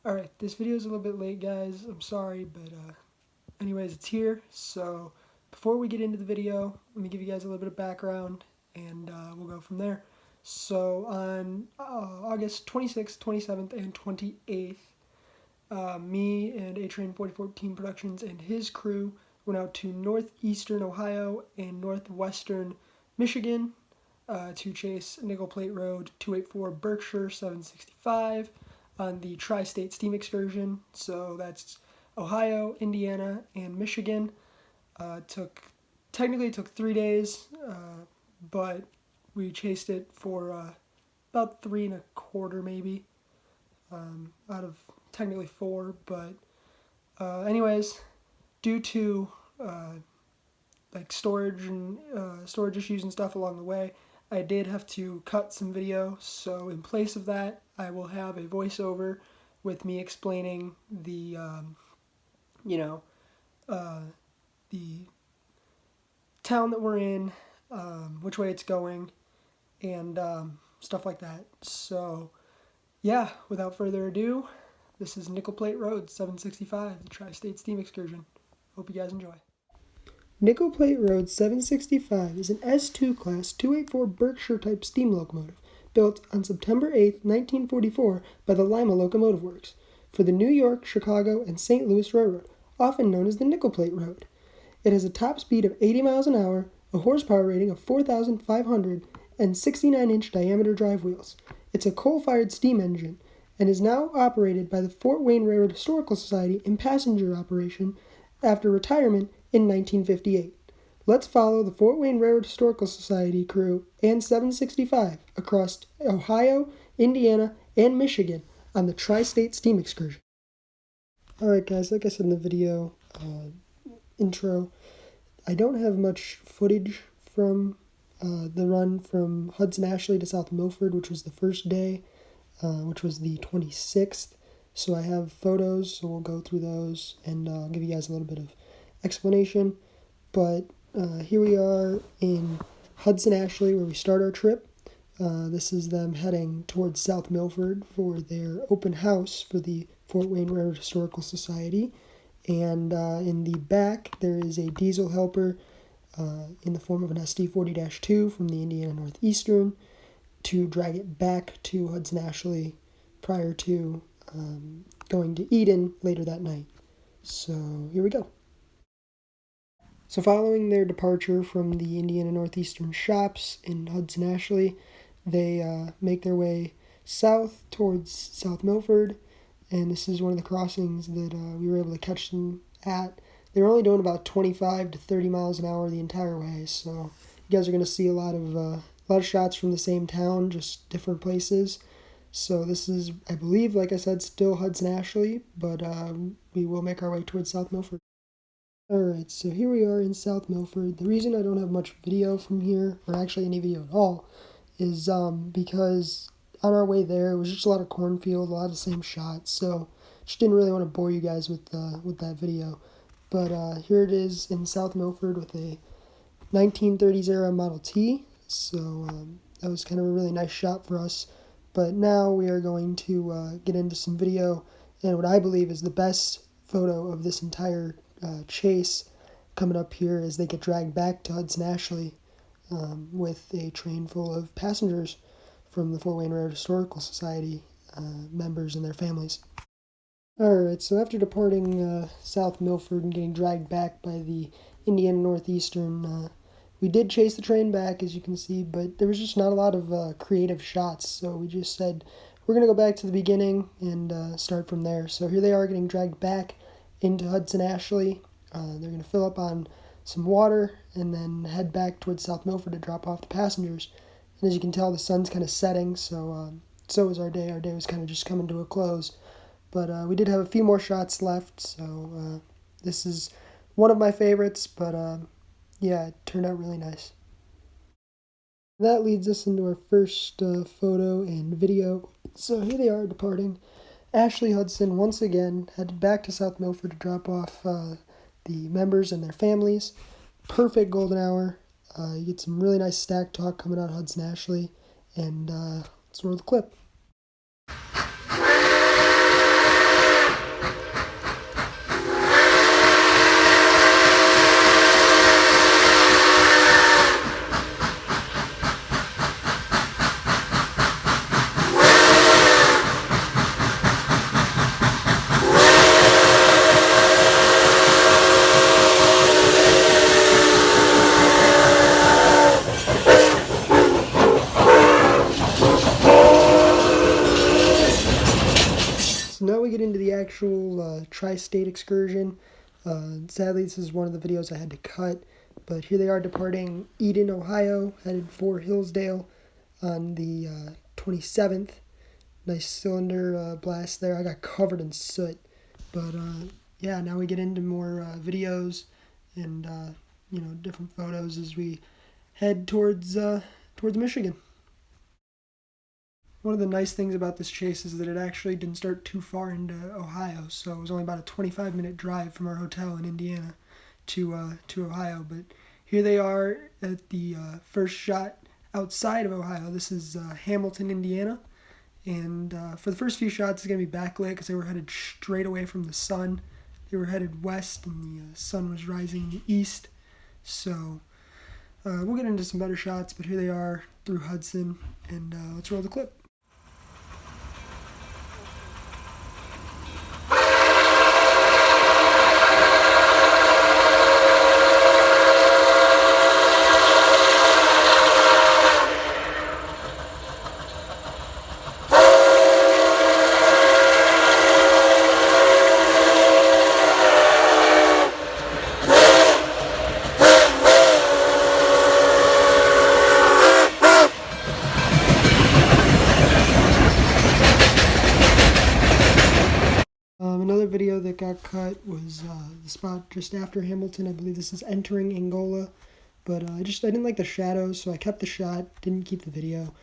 Alright, this video is a little bit late, guys. I'm sorry, but anyways, it's here. So before we get into the video, let me give you guys a little bit of background, and we'll go from there. So on August 26th, 27th, and 28th, me and A-Train 4014 Productions and his crew went out to northeastern Ohio and northwestern Michigan to chase Nickel Plate Road 284 Berkshire 765 on the Tri-State Steam Excursion. So that's Ohio, Indiana, and Michigan. Technically it took 3 days, but we chased it for about 3.25 maybe, out of technically 4. But anyways, due to like storage issues and stuff along the way, I did have to cut some video. So in place of that, I will have a voiceover with me explaining the the town that we're in, which way it's going, and stuff like that. So yeah, without further ado, this is Nickel Plate Road 765, the Tri-State Steam Excursion. Hope you guys enjoy. Nickel Plate Road 765 is an S2 class 284 Berkshire type steam locomotive built on September 8, 1944 by the Lima Locomotive Works for the New York, Chicago, and St. Louis Railroad, often known as the Nickel Plate Road. It has a top speed of 80 miles an hour, a horsepower rating of 4,500, and 69-inch diameter drive wheels. It's a coal-fired steam engine and is now operated by the Fort Wayne Railroad Historical Society in passenger operation after retirement in 1958. Let's follow the Fort Wayne Railroad Historical Society crew and 765 across Ohio, Indiana, and Michigan on the Tri-State Steam Excursion. Alright guys, like I said in the video intro, I don't have much footage from the run from Hudson Ashley to South Milford, which was the first day, which was the 26th. So I have photos, so we'll go through those, and I'll give you guys a little bit of explanation. But here we are in Hudson Ashley, where we start our trip. This is them heading towards South Milford for their open house for the Fort Wayne Railroad Historical Society. And in the back, there is a diesel helper in the form of an SD40-2 from the Indiana Northeastern to drag it back to Hudson Ashley prior to going to Eden later that night. So here we go. So following their departure from the Indiana Northeastern shops in Hudson Ashley, they make their way south towards South Milford, and this is one of the crossings that we were able to catch them at. They were only doing about 25 to 30 miles an hour the entire way, so you guys are going to see a lot of shots from the same town, just different places. So this is, I believe, like I said, still Hudson Ashley, but we will make our way towards South Milford. Alright, so here we are in South Milford. The reason I don't have much video from here, or actually any video at all, is because on our way there, it was just a lot of cornfield, a lot of the same shots, so just didn't really want to bore you guys with that video. But here it is in South Milford with a 1930s era Model T, so that was kind of a really nice shot for us. But now we are going to get into some video, and what I believe is the best photo of this entire chase coming up here as they get dragged back to Hudson Ashley with a train full of passengers from the Fort Wayne Railroad Historical Society members and their families. Alright, so after departing South Milford and getting dragged back by the Indiana Northeastern, we did chase the train back, as you can see, but there was just not a lot of creative shots, so we just said we're going to go back to the beginning and start from there. So here they are getting dragged back into Hudson Ashley. They're going to fill up on some water and then head back towards South Milford to drop off the passengers. And as you can tell, the sun's kind of setting, so was our day. Our day was kind of just coming to a close. But we did have a few more shots left, so this is one of my favorites, but yeah, it turned out really nice. That leads us into our first photo and video. So here they are departing. Ashley Hudson once again headed back to South Milford to drop off the members and their families. Perfect golden hour. You get some really nice stack talk coming out of Hudson Ashley, and let's roll the clip. So now we get into the actual tri-state excursion. Sadly, this is one of the videos I had to cut, but here they are departing Eden, Ohio, headed for Hillsdale on the 27th. Nice cylinder blast there. I got covered in soot, but yeah, now we get into more videos and different photos as we head towards Michigan. One of the nice things about this chase is that it actually didn't start too far into Ohio, so it was only about a 25-minute drive from our hotel in Indiana to Ohio. But here they are at the first shot outside of Ohio. This is Hamilton, Indiana, and for the first few shots, it's going to be backlit because they were headed straight away from the sun. They were headed west, and the sun was rising east. So we'll get into some better shots, but here they are through Hudson, and let's roll the clip. Another video that got cut was the spot just after Hamilton. I believe this is entering Angola, but I didn't like the shadows, so I kept the shot, didn't keep the video.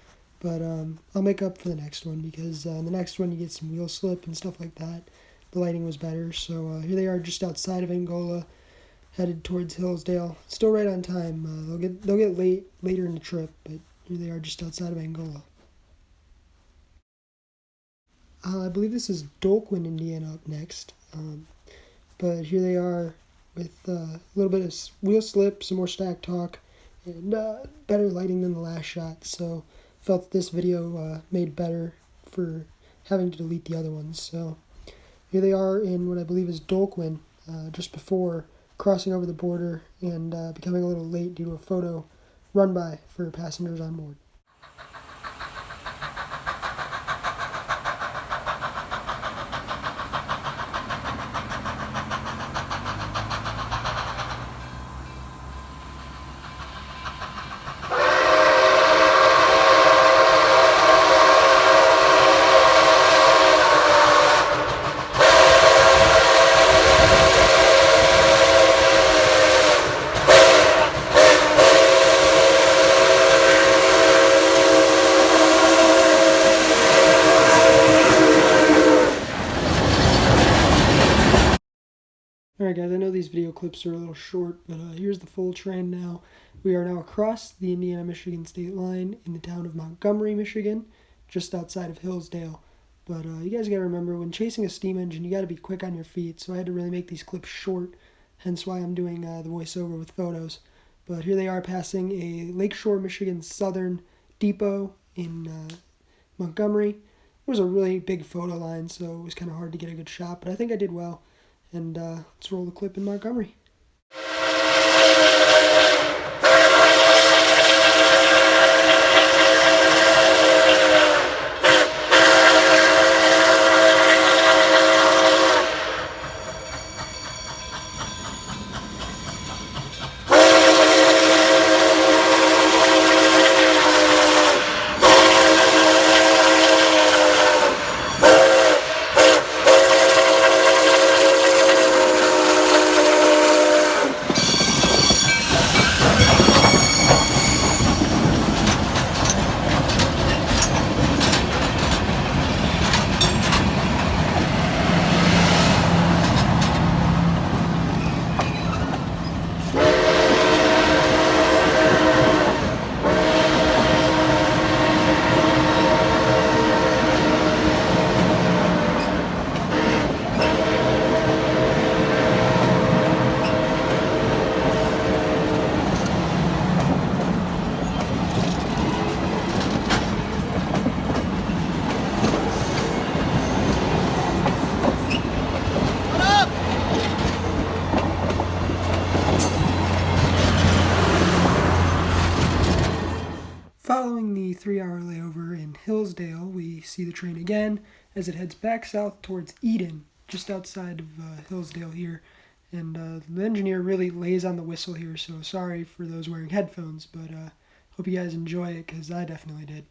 But I'll make up for the next one because in the next one you get some wheel slip and stuff like that. The lighting was better, so here they are just outside of Angola, headed towards Hillsdale. Still right on time. They'll get later in the trip, but here they are just outside of Angola. I believe this is Dolquin, Indiana up next. But here they are with a little bit of wheel slip, some more stack talk, and better lighting than the last shot. So felt that this video made better for having to delete the other ones. So here they are in what I believe is Dolquin, just before crossing over the border and becoming a little late due to a photo run by for passengers on board. Alright guys, I know these video clips are a little short, but here's the full train now. We are now across the Indiana-Michigan state line in the town of Montgomery, Michigan, just outside of Hillsdale. But you guys gotta remember, when chasing a steam engine, you gotta be quick on your feet, so I had to really make these clips short, hence why I'm doing the voiceover with photos. But here they are passing a Lakeshore, Michigan Southern depot in Montgomery. It was a really big photo line, so it was kind of hard to get a good shot, but I think I did well. And let's roll the clip in Montgomery. Following the 3-hour layover in Hillsdale, we see the train again as it heads back south towards Eden, just outside of Hillsdale here. And the engineer really lays on the whistle here, so sorry for those wearing headphones, but hope you guys enjoy it, because I definitely did.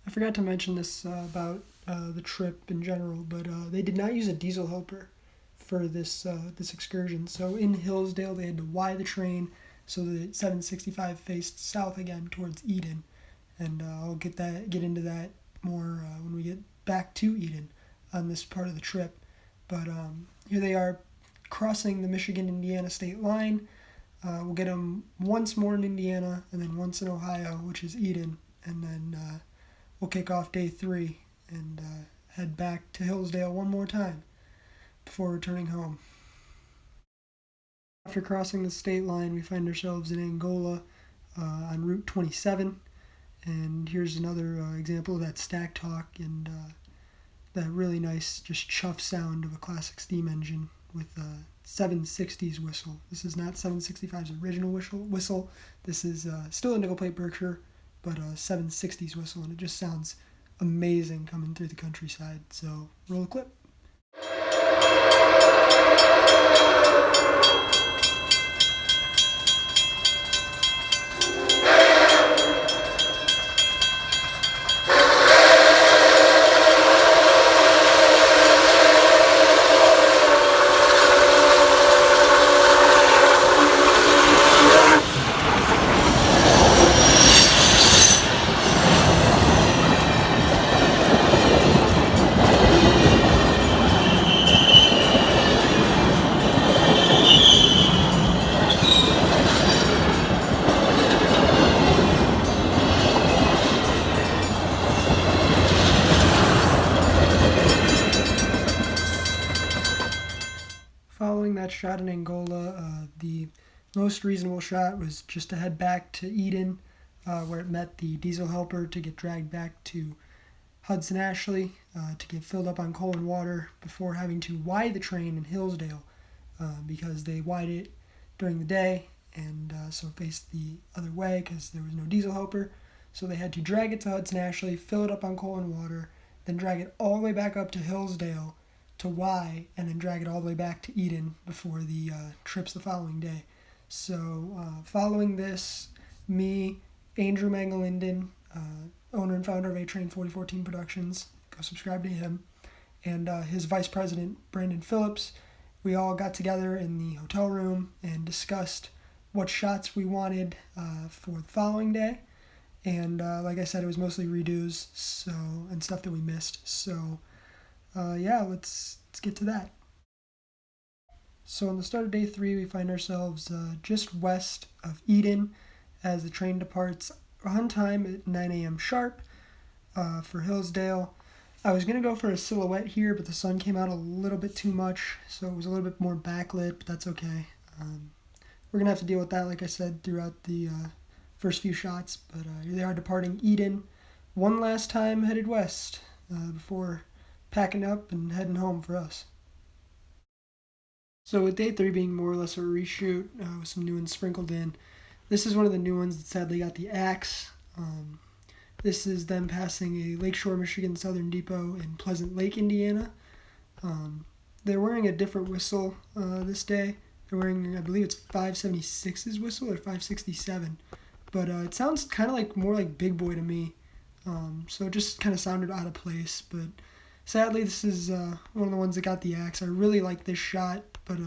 I forgot to mention this about the trip in general, but they did not use a diesel helper for this excursion. So in Hillsdale, they had to Y the train so that 765 faced south again towards Eden, and I'll get into that more when we get back to Eden on this part of the trip. But here they are crossing the Michigan-Indiana state line. We'll get them once more in Indiana, and then once in Ohio, which is Eden, and then we'll kick off day 3 and head back to Hillsdale one more time before returning home. After crossing the state line, we find ourselves in Angola on Route 27, and here's another example of that stack talk and that really nice just chuff sound of a classic steam engine with a 760's whistle. This is not 765's original whistle. This is still a nickel plate Berkshire, but a 760's whistle, and it just sounds amazing coming through the countryside. So roll a clip. Following that shot in Angola, the most reasonable shot was just to head back to Eden, where it met the diesel helper to get dragged back to Hudson Ashley to get filled up on coal and water before having to Y the train in Hillsdale because they Y'd it during the day and so faced the other way because there was no diesel helper. So they had to drag it to Hudson Ashley, fill it up on coal and water, then drag it all the way back up to Hillsdale to Y, and then drag it all the way back to Eden before the trips the following day. So following this, me, Andrew Mangalinden, owner and founder of A-Train 4014 Productions, go subscribe to him, and his vice president, Brandon Phillips, we all got together in the hotel room and discussed what shots we wanted for the following day. And like I said, it was mostly redos and stuff that we missed. So yeah, let's get to that. So on the start of day 3, we find ourselves just west of Eden as the train departs on time at 9 a.m. sharp for Hillsdale. I was going to go for a silhouette here, but the sun came out a little bit too much, so it was a little bit more backlit, but that's okay. We're going to have to deal with that, like I said, throughout the first few shots, but here they are departing Eden one last time, headed west before packing up and heading home for us. So with day 3 being more or less a reshoot with some new ones sprinkled in, this is one of the new ones that sadly got the axe. This is them passing a Lakeshore, Michigan Southern Depot in Pleasant Lake, Indiana. They're wearing a different whistle this day. They're wearing, I believe it's 576's whistle or 567. But it sounds kind of like more like Big Boy to me. So it just kind of sounded out of place. But sadly, this is one of the ones that got the axe. I really like this shot, but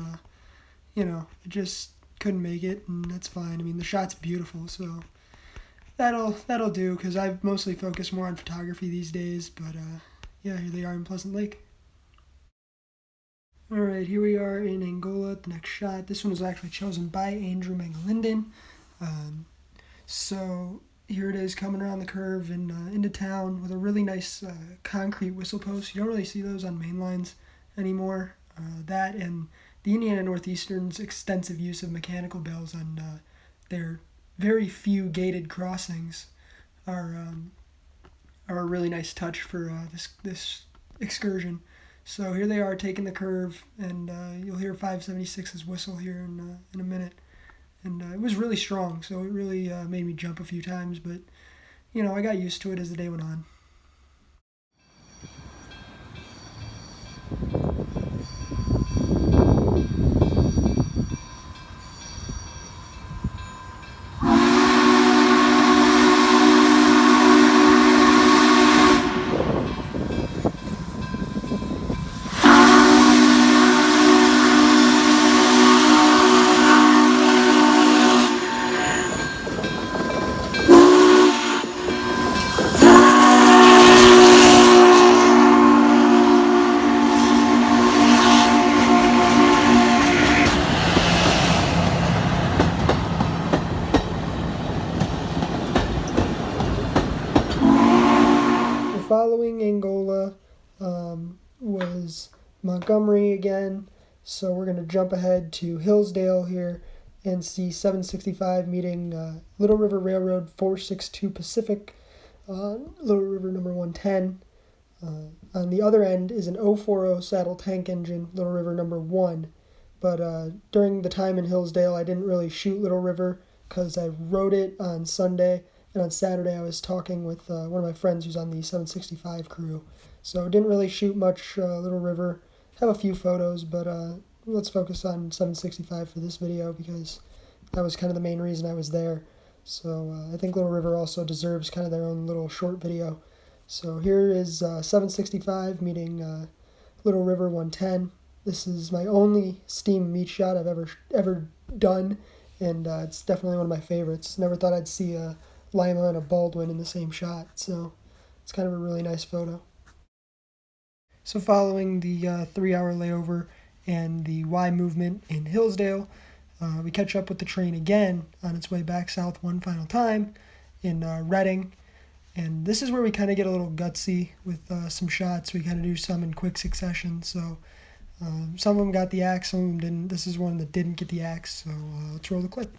it just couldn't make it, and that's fine. I mean, the shot's beautiful, so that'll do, because I've mostly focused more on photography these days, but yeah, here they are in Pleasant Lake. Alright, here we are in Angola, the next shot. This one was actually chosen by Andrew Megalinden. So here it is coming around the curve and into town with a really nice concrete whistle post. You don't really see those on main lines anymore. That and the Indiana Northeastern's extensive use of mechanical bells on their very few gated crossings are a really nice touch for this excursion. So here they are taking the curve, and you'll hear 576's whistle here in a minute. And it was really strong, so it really made me jump a few times, but I got used to it as the day went on. Following Angola was Montgomery again, so we're going to jump ahead to Hillsdale here and see 765 meeting Little River Railroad 462 Pacific, Little River number 110. On the other end is an 040 saddle tank engine, Little River number 1. But during the time in Hillsdale, I didn't really shoot Little River because I rode it on Sunday. And on Saturday, I was talking with one of my friends who's on the 765 crew. So didn't really shoot much Little River. Have a few photos, but let's focus on 765 for this video because that was kind of the main reason I was there. So I think Little River also deserves kind of their own little short video. So here is 765 meeting Little River 110. This is my only steam meet shot I've ever done, and it's definitely one of my favorites. Never thought I'd see a Lima and a Baldwin in the same shot, so it's kind of a really nice photo. So following the 3-hour layover and the Y movement in Hillsdale, we catch up with the train again on its way back south one final time in Reading, and this is where we kind of get a little gutsy with some shots. We kind of do some in quick succession, so some of them got the axe, some of them didn't. This is one that didn't get the axe, so let's roll the clip.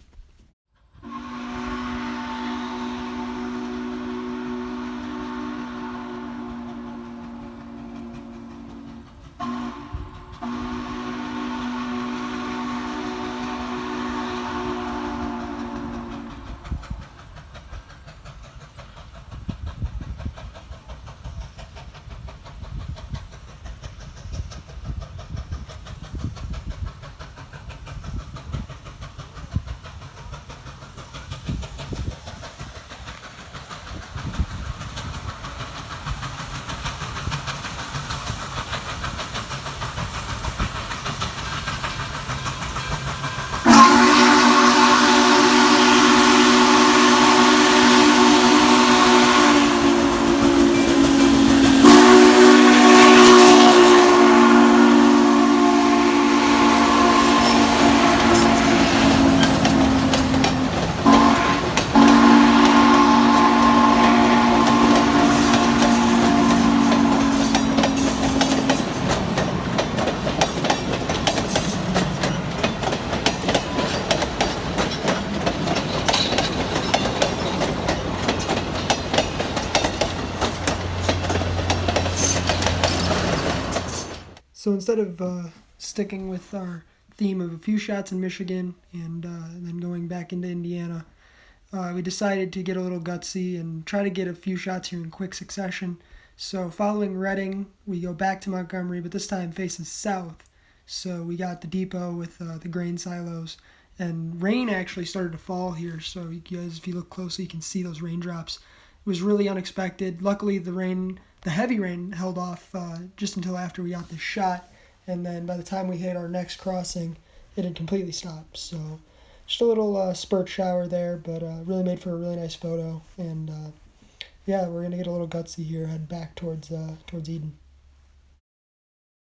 So instead of sticking with our theme of a few shots in Michigan and then going back into Indiana, we decided to get a little gutsy and try to get a few shots here in quick succession. So following Reading, we go back to Montgomery, but this time faces south. So we got the depot with the grain silos, and rain actually started to fall here. So you guys, if you look closely, you can see those raindrops. It was really unexpected. Luckily, the heavy rain held off just until after we got this shot, and then by the time we hit our next crossing, it had completely stopped. So just a little spurt shower there, but really made for a really nice photo. And yeah, we're gonna get a little gutsy here, head back towards Eden.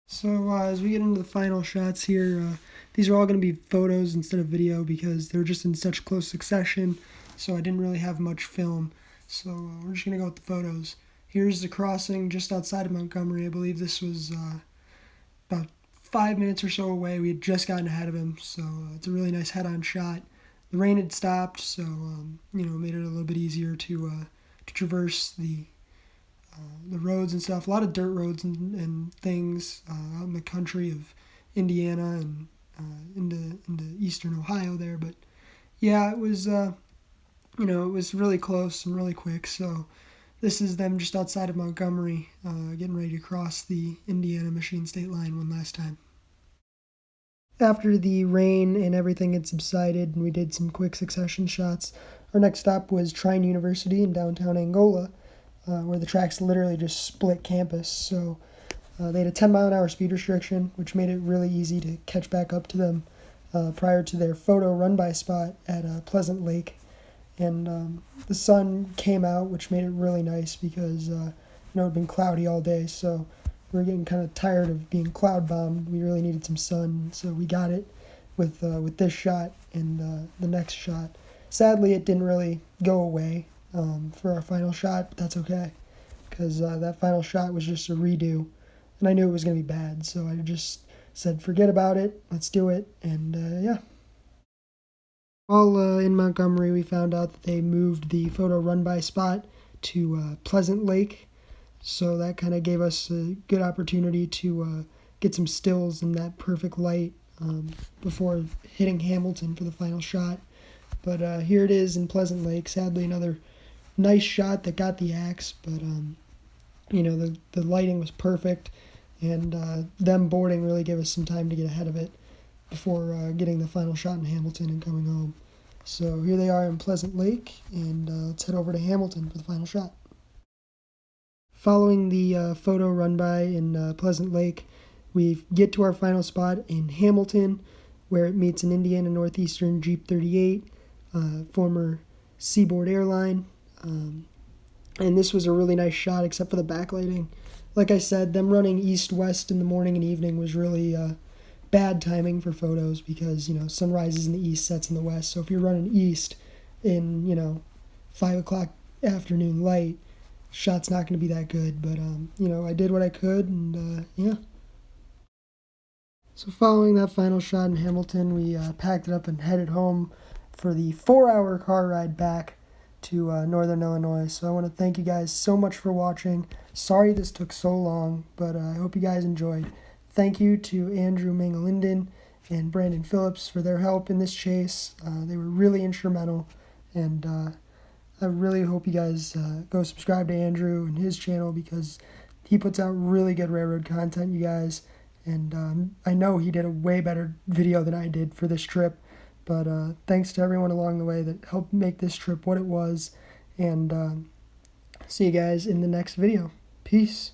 So as we get into the final shots here, these are all going to be photos instead of video because they're just in such close succession. So I didn't really have much film. So we're just going to go with the photos. Here's the crossing just outside of Montgomery. I believe this was about 5 minutes or so away. We had just gotten ahead of him, so it's a really nice head-on shot. The rain had stopped, so made it a little bit easier to traverse the roads and stuff. A lot of dirt roads and things out in the country of Indiana and into eastern Ohio there. But yeah, it was it was really close and really quick. So this is them just outside of Montgomery, getting ready to cross the Indiana-Michigan state line one last time. After the rain and everything had subsided and we did some quick succession shots, our next stop was Trine University in downtown Angola, where the tracks literally just split campus. So they had a 10-mile-an-hour speed restriction, which made it really easy to catch back up to them prior to their photo run-by spot at Pleasant Lake. And the sun came out, which made it really nice because it had been cloudy all day. So we were getting kind of tired of being cloud bombed. We really needed some sun, so we got it with this shot and the next shot. Sadly, it didn't really go away for our final shot, but that's okay because that final shot was just a redo, and I knew it was going to be bad, so I just said, forget about it, let's do it, and yeah. While in Montgomery, we found out that they moved the photo run-by spot to Pleasant Lake, so that kind of gave us a good opportunity to get some stills in that perfect light before hitting Hamilton for the final shot. But here it is in Pleasant Lake. Sadly, another nice shot that got the axe, but the lighting was perfect, and them boarding really gave us some time to get ahead of it before getting the final shot in Hamilton and coming home. So here they are in Pleasant Lake, and let's head over to Hamilton for the final shot. Following the photo run-by in Pleasant Lake, we get to our final spot in Hamilton, where it meets an Indiana Northeastern Jeep 38, former Seaboard airline. And this was a really nice shot, except for the backlighting. Like I said, them running east-west in the morning and evening was really bad timing for photos because, sun rises in the east, sets in the west. So if you're running east in, 5 o'clock afternoon light, shot's not going to be that good, but I did what I could, and yeah. So following that final shot in Hamilton, we packed it up and headed home for the 4-hour car ride back to Northern Illinois. So I want to thank you guys so much for watching. Sorry this took so long, but I hope you guys enjoyed. Thank you to Andrew Mangalinden and Brandon Phillips for their help in this chase. They were really instrumental, and I really hope you guys go subscribe to Andrew and his channel because he puts out really good railroad content, you guys. And I know he did a way better video than I did for this trip. But thanks to everyone along the way that helped make this trip what it was. And see you guys in the next video. Peace.